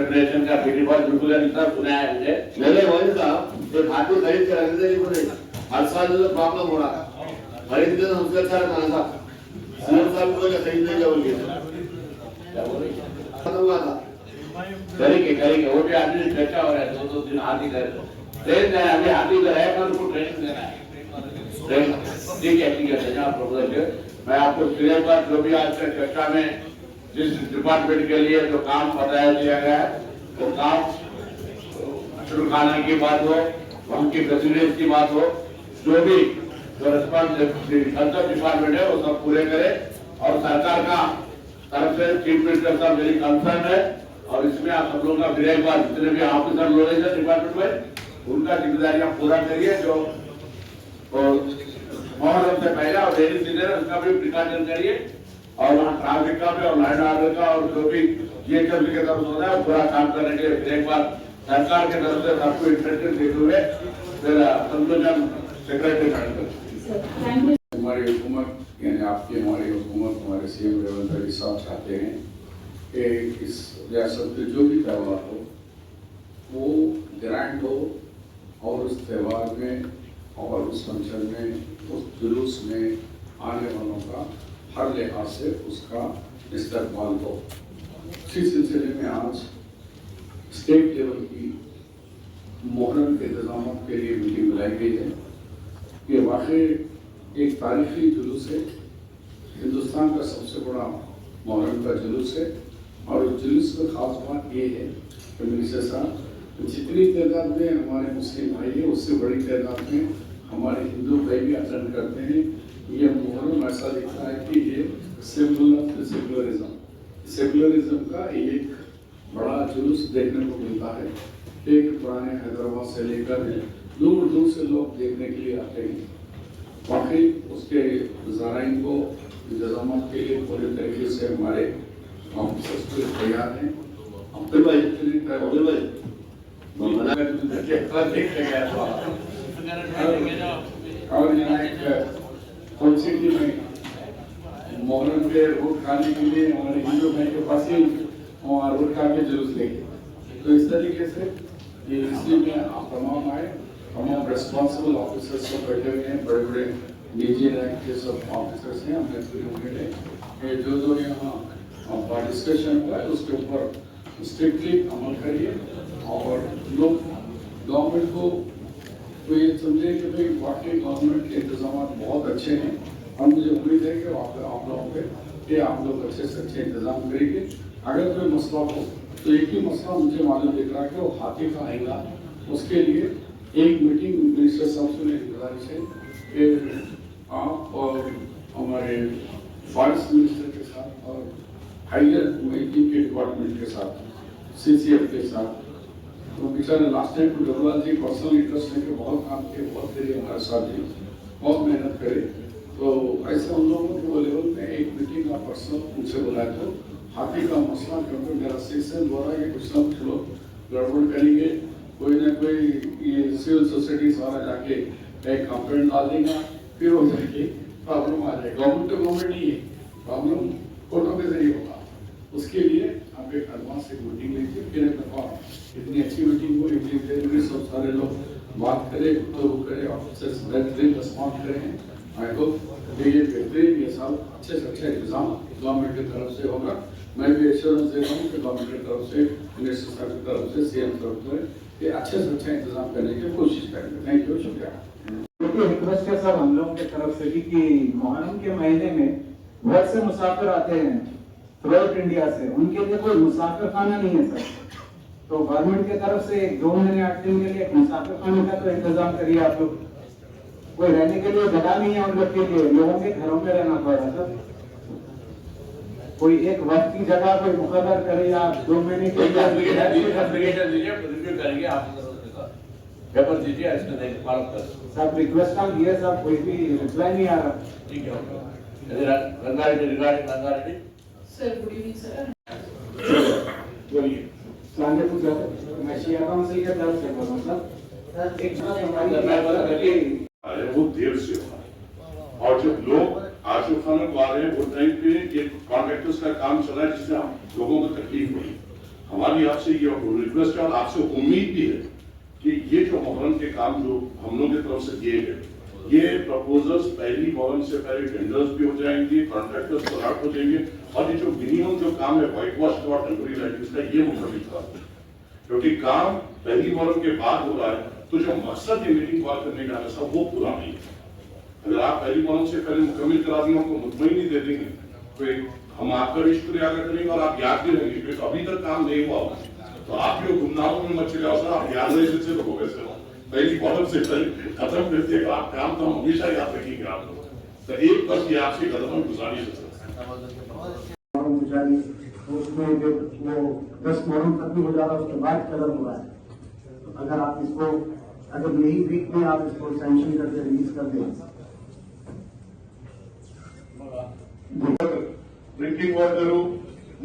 Federation का PT बहुत बिल्कुल इतना सुना है मुझे। मैंने वही साहब एक हाथी खरीद के रख देगी पूरे हर साल जो प्रॉब्लम हो रहा है खरीद के हमसे अच्छा रहता था सीएम साहब को खरीद देगा बोलिए क्या बोल रही है खत्म हुआ था करेंगे वो भी आदमी चर्चा हो रहा है 2-2 दिन हाथी कर ट्रेन देना है अभी हाथी का है उनको ट्रेनिंग देना है ट्रेन ठीक है जनाब प्रोफेसर मैं आपको क्लियर बात जो भी आज तक चर्चा में जिस डिपार्टमेंट के लिए जो काम बताया दिया गया है वो काम शुरू खाना की बात हो उनकी प्रेसिडेंस की बात हो जो भी जो रिस्पॉन्सिबल डिपार्टमेंट है वो सब पूरे करे और सरकार का तरफ से चीफ मिनिस्टर साहब मेरी कंसर्न है और इसमें आप सब लोगों का फिर एक बार जितने भी ऑफिसर लोग हैं डिपार्टमेंट में उनका जिम्मेदारियां पूरा करिए जो मोहर्रम से पहले और डेली सीजन उसका भी प्रिकॉशन करिए और वहाँ ट्रैफिक का भी और लाइन ऑर्डर का और जो भी जीएचएमसी के तरफ होता है पूरा काम करने के लिए फिर एक बार सरकार के तरफ से सबको इंस्ट्रक्शन देते हुए फिर कंक्लूजन सेक्रेटरी हमारी हुकूमत यानी आपकी हमारी हुकूमत हमारे सीएम रेवंत रेड्डी साहब चाहते हैं कि इस रियासत में जो भी त्यौहार हो वो ग्रैंड हो और उस त्यौहार में और उस फंक्शन में उस जुलूस में आने वालों का हर लिहाज से उसका इस्तेमाल हो। इसी सिलसिले में आज स्टेट लेवल की मुहर्रम के इंतजाम के लिए मीटिंग बुलाई गई है। ये वाकई एक तारीखी जुलूस है, हिंदुस्तान का सबसे बड़ा मुहर्रम का जुलूस है और उस जुलूस में खास बात ये है कि मिनिस्टर साहब जितनी तादाद में हमारे मुस्लिम भाई हैं उससे बड़ी तादाद में हमारे हिंदू भाई भी अटेंड करते हैं। ये मुहर्रम ऐसा दिखता है कि ये सेकुलरिज्म का एक बड़ा जुलूस देखने को मिलता है। एक पुराने हैदराबाद से लेकर दूर दूर से लोग देखने के लिए आते हैं। वाकई उसके ज़राइन को इंतजाम के लिए पूरे तरीके से हमारे ऑफिसर्स तैयार हैं। अब्दुल भाई और यहाँ एक सिटी में मोहर्रम के रोड खाने के लिए हमारे हिंदू भाई के पास ही वहाँ रोड खा के जुलूस लेंगे। तो इस तरीके से ये इसलिए में आप तमाम आए, तमाम रिस्पॉन्सिबल ऑफिसर्स सब बैठे हुए हैं, बड़े बड़े डीजी रैंक के सब ऑफिसर्स हैं। हमने पूरी उम्मीद है जो यहाँ डिस्कशन हुआ है उसके ऊपर स्ट्रिक्टली अमल करिए और लोग गवर्नमेंट को तो ये समझे कि भाई वाकई गवर्नमेंट के इंतजाम बहुत अच्छे हैं और मुझे उम्मीद है कि आप लोगों पे कि आप लोग अच्छे से अच्छे इंतजाम करेंगे। अगर कोई मसला हो तो एक ही मसला मुझे मालूम दिख रहा है कि वो हाथी का आएगा। उसके लिए एक मीटिंग मिनिस्टर साहब से मेरी गुजारिश है कि आप और हमारे फॉरेस्ट मिनिस्टर के साथ और हायर के डिपार्टमेंट के साथ सीसीएफ के साथ तो बेचारे लास्ट टाइम को डबलाल जी पर्सनल इंटरेस्ट लेके बहुत काम किए, बहुत देरी हमारे साथ दी, बहुत मेहनत करे। तो ऐसे उन लोगों के वो लेवल में एक मीटिंग का पर्सनल उनसे बुलाया तो हाथी का मसला क्योंकि मेरा सेशन हो रहा है कि कुछ ना कुछ लोग गड़बड़ करेंगे, कोई ना कोई ये सिविल सोसाइटी सारा जाके एक कंप्लेंट डाल देगा, फिर हो जाएगी प्रॉब्लम आ जाएगी। गवर्नमेंट तो गवर्नमेंट ही है, प्रॉब्लम कोर्टों के जरिए होगा। उसके लिए आप एक एडवांस एक मीटिंग लीजिए, फिर एक दफा इतनी अच्छी मीटिंग हो, इतनी देर में सब सारे लोग बात करें, तो करें, ऑफिसर्स बेहतरीन रिस्पॉन्ड करें। आई होप ये बेहतरीन ये साल अच्छे से अच्छा इंतजाम गवर्नमेंट की तरफ से होगा। मैं भी एश्योरेंस दे रहा हूँ कि गवर्नमेंट की तरफ से, मिनिस्टर साहब की तरफ से, सीएम तरफ से ये अच्छे से अच्छा इंतजाम करने की कोशिश करेंगे। थैंक यू, शुक्रिया। रिक्वेस्ट है सब हम लोगों की तरफ से कि मुहर्रम के महीने में बहुत से मुसाफिर आते हैं थ्रूआउट इंडिया से, उनके लिए कोई मुसाफिर खाना नहीं है सर। तो गवर्नमेंट की तरफ से 2 महीने 8 दिन के लिए एक मुसाफिर खाने का तो इंतजाम करिए आप लोग। कोई रहने के लिए जगह नहीं है उन लोग के लिए, लोगों के घरों में रहना पड़ रहा सर। कोई एक वक्त की जगह कोई मुकर्रर करे या 2 महीने के सब रिक्वेस्ट हम दिए, सब कोई भी रिप्लाई नहीं आ रहा। ठीक है Rangareddy sir, good evening sir. बोलिए। मैं शिया काउंसिल के तरफ से बोल रहा हूँ सर। एक वो देर से हुआ और जब लोग आशिफ खाना को आ रहे हैं वो टाइम पे ये कॉन्ट्रैक्टर्स का काम चला है जिससे हम लोगों को तकलीफ हुई। हमारी आपसे ये रिक्वेस्ट है और आपसे उम्मीद भी है कि ये जो मुहर्रम के काम जो हम लोग की तरफ से दिए गए, ये प्रपोजल्स पहली मुहर्रम से पहले टेंडर्स भी हो जाएंगे, कॉन्ट्रैक्टर्स को अलर्ट हो जाएंगे और ये जो मिनिमम जो काम है व्हाइट वॉश का और टेम्पररी लाइटिंग्स का, ये मुकम्मल करा, क्योंकि काम पहली मुहर्रम के बाद हो रहा है तो जो मकसद ये मीटिंग कॉल करने का है वो पूरा नहीं है। अगर आप पहली मुहर्रम से पहले मुकम्मल करा देंगे, हमको मुतमईन नहीं दे देंगे तो हम आपका भी शुक्रिया अदा करेंगे और आप याद भी रहेंगे, क्योंकि अभी तक काम नहीं हुआ तो आप जो गुमनाहों में मत चले आओ सर, आप याद रहे से हो गए सर, पहली मुहर्रम से पहले खत्म कर दिए आप काम, तो हम हमेशा याद रखेंगे आपको। तो एक बस ये आपसे कदम में गुजारिश है सर। उसमें वो 10 मुहर्रम खत्म हो जा रहा है, उसके बाद कलर हुआ है। तो अगर आप इसको अगर यही वीक में आप इसको सैंक्शन करके रिलीज कर दें। ड्रिंकिंग वाटर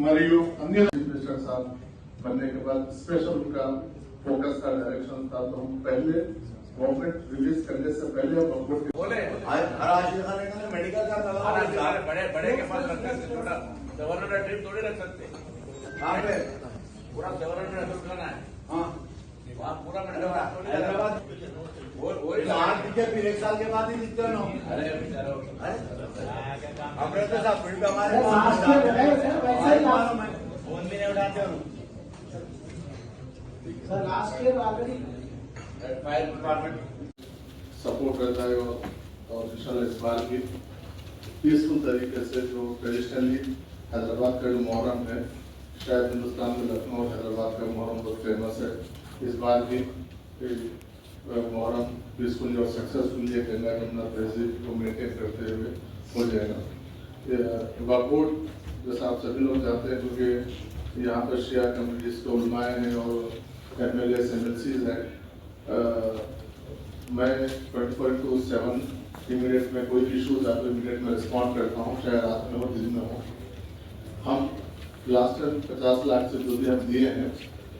मरियो अन्य मिनिस्टर साहब बनने के बाद स्पेशल उनका फोकस का डायरेक्शन था, तो हम पहले गवर्नमेंट रिलीज करने से पहले हम बोले मेडिकल का बड़े बड़े के पास रख सकते, छोटा गवर्नर ट्रिप थोड़ी रख सकते, कहाँ पे पूरा गवर्नर ट्रिप करना है। हाँ वहाँ पूरा हैदराबाद फिर 1 साल के बाद ही दिखते ना। अरे हमने तो साहब फील्ड पे हमारे फोन भी नहीं उठाते हो sir. Last year already fire department support रहता है और इंशाल्लाह इस बार भी पीसफुल तरीके से जो ट्रेडिशनली हैदराबाद का जो मुहर्रम है, शायद हिंदुस्तान में लखनऊ और हैदराबाद का मुहर्रम बहुत फेमस है। इस बार भी मुहर्रम पीसफुली और सक्सेसफुली गंगा यमुना तहजीब को मेंटेन करते हुए हो जाएगा। वाकोट जैसा आप सभी लोग जानते हैं, क्योंकि यहाँ पर शिया कम्युनिटीज के उलमाए हैं और MLA MLCs हैं। मैं 24/7 इमीडिएट में कोई इशूज आते इमीडिएट में रिस्पॉन्ड करता हूँ, चाहे रात में हो दिन में हो। हम लास्ट टाइम 50 लाख से जो भी हम दिए हैं,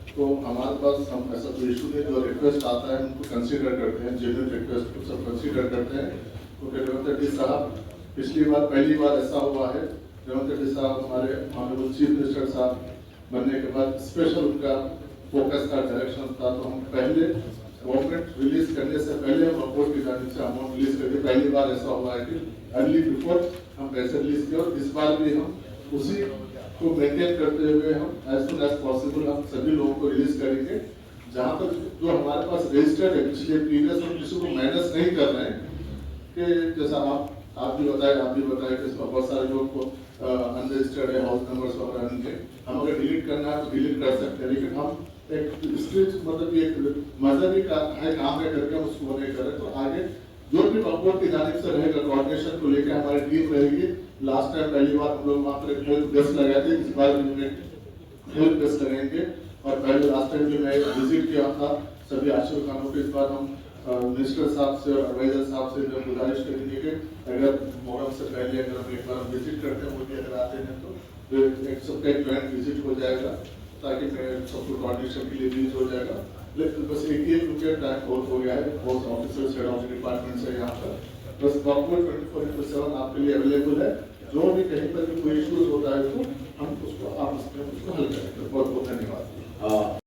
तो हमारे पास हम ऐसा कोई इशू नहीं, जो रिक्वेस्ट आता है उनको कंसीडर करते हैं, जेन्युइन रिक्वेस्ट को सब कंसीडर करते हैं। क्योंकि रेवंत रेड्डी साहब पिछली बार पहली बार ऐसा हुआ है, रेवंत रेड्डी साहब हमारे ऑनरेबल चीफ मिनिस्टर साहब बनने के बाद स्पेशल उनका फोकस का डायरेक्शन था, तो हम पहले गवर्नमेंट रिलीज करने से पहले हम अपोर्ट की जाने से अमाउंट रिलीज करके पहली बार ऐसा हुआ है कि अर्ली बिफोर हम पैसे रिलीज किए, और इस बार भी हम उसी को मेंटेन करते हुए हम एज सुन एज पॉसिबल हम सभी लोगों को रिलीज करेंगे। जहाँ तक जो हमारे पास रजिस्टर्ड है पिछले प्रीवियस, हम किसी को माइनस नहीं कर रहे हैं कि जैसा आप भी बताए कि इसमें बहुत सारे लोग को अनरजिस्टर्ड है, हाउस नंबर्स वगैरह उनके, हम अगर डिलीट करना है तो डिलीट कर सकते हैं, लेकिन हम एक स्ट्रिक्ट मतलब एक मजहबी का है काम है करके हम उसको नहीं करें। तो आगे जो भी अपोर्ट की जानिब से रहेगा, कोऑर्डिनेशन को लेकर हमारी टीम रहेगी। लास्ट टाइम पहली बार हम लोग वहाँ पर हेल्प डेस्क लगाए थे, इस बार भी हेल्प डेस्क लगाएंगे। और पहले लास्ट टाइम भी मैं विजिट किया था सभी आश्रम खानों को, इस बार हम मिनिस्टर साहब से और एडवाइजर साहब से जो गुजारिश करेंगे कि अगर मुहर्रम से पहले अगर हम एक बार विजिट करते हैं, वो भी अगर आते हैं तो एक सबका एक ज्वाइंट विजिट हो जाएगा, ताकि सबको कोऑर्डिनेशन के लिए यूज हो जाएगा। लेकिन बस एक ही क्योंकि टाइम बहुत हो गया है, बहुत ऑफिसर्स हेड ऑफ डिपार्टमेंट से यहाँ पर बस डॉक्यूमेंट 24/7 आपके लिए अवेलेबल है। जो भी कहीं पर भी कोई इश्यूज होता है तो हम उसको आप उसको हल करेंगे। बहुत बहुत धन्यवाद।